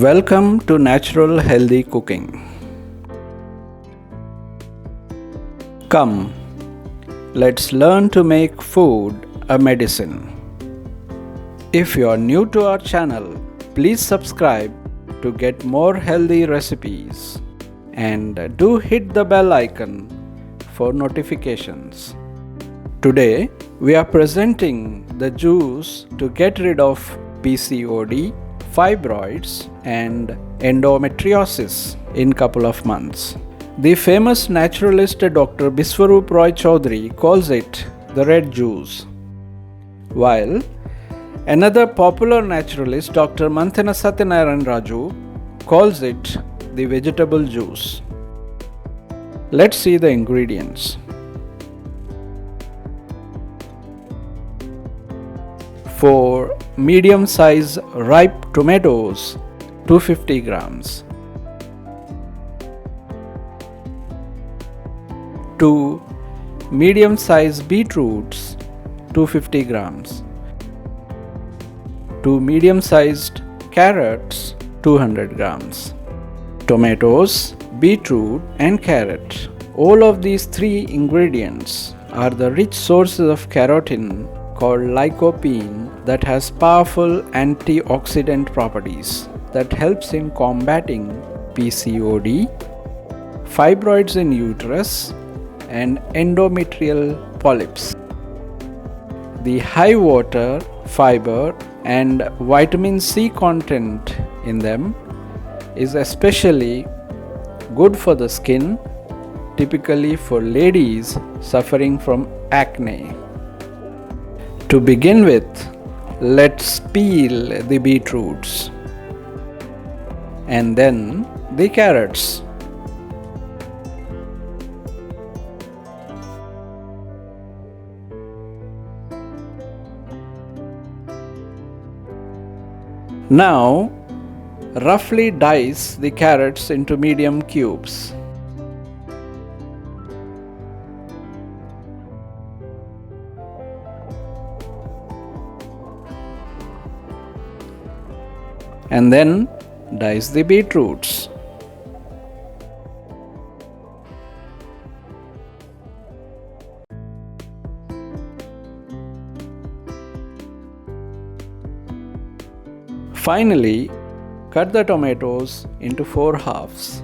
Welcome to Natural Healthy Cooking. Come, let's learn to make food a medicine. If you are new to our channel, please subscribe to get more healthy recipes and do hit the bell icon for notifications. Today, we are presenting the juice to get rid of PCOD, fibroids and endometriosis in couple of months. The famous naturalist Dr. Biswaroop Roy Chowdhury calls it the red juice, while another popular naturalist Dr. Manthena Satyanarayana Raju calls it the vegetable juice. Let's see the ingredients. For medium size ripe tomatoes, 250 grams. 2 medium size beetroots, 250 grams. 2 medium sized carrots, 200 grams. Tomatoes, beetroot and carrot. All of these three ingredients are the rich sources of carotene called lycopene that has powerful antioxidant properties that helps in combating PCOD, fibroids in uterus and endometrial polyps. The high water, fiber and vitamin C content in them is especially good for the skin, typically for ladies suffering from acne. To begin with, let's peel the beetroots and then the carrots. Now, roughly dice the carrots into medium cubes. And then dice the beetroots. Finally, cut the tomatoes into 4 halves.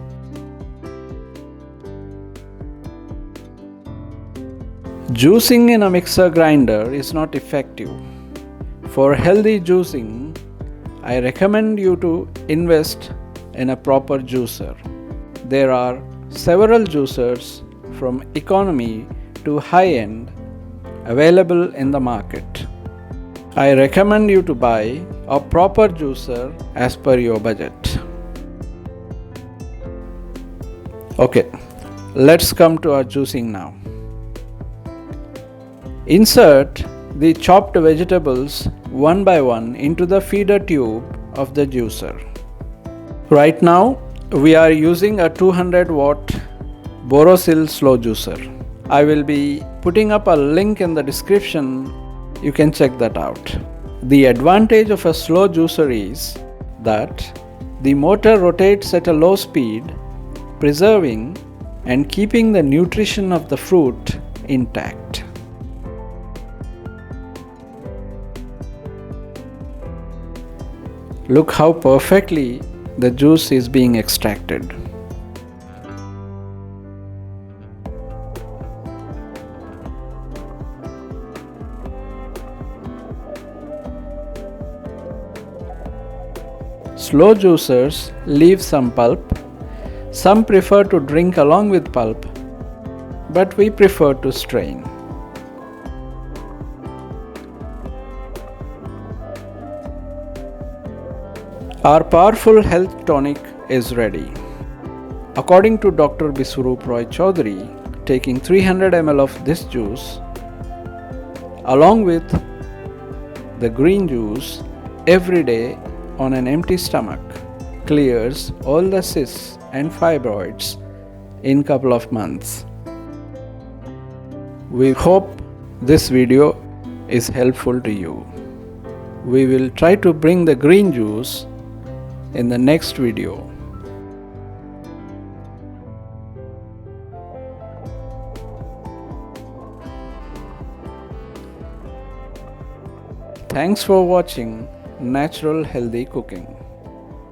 Juicing in a mixer grinder is not effective. For healthy juicing, I recommend you to invest in a proper juicer. There are several juicers from economy to high-end available in the market. I recommend you to buy a proper juicer as per your budget. Okay, let's come to our juicing now. Insert the chopped vegetables one by one into the feeder tube of the juicer. Right now, we are using a 200 watt Borosil slow juicer. I will be putting up a link in the description. You can check that out. The advantage of a slow juicer is that the motor rotates at a low speed, preserving and keeping the nutrition of the fruit intact. Look how perfectly the juice is being extracted. Slow juicers leave some pulp. Some prefer to drink along with pulp, but we prefer to strain. Our powerful health tonic is ready. According to Dr. Biswaroop Roy Chowdhury, taking 300 ml of this juice along with the green juice every day on an empty stomach clears all the cysts and fibroids in couple of months. We hope this video is helpful to you. We will try to bring the green juice in the next video. Thanks for watching Natural Healthy Cooking.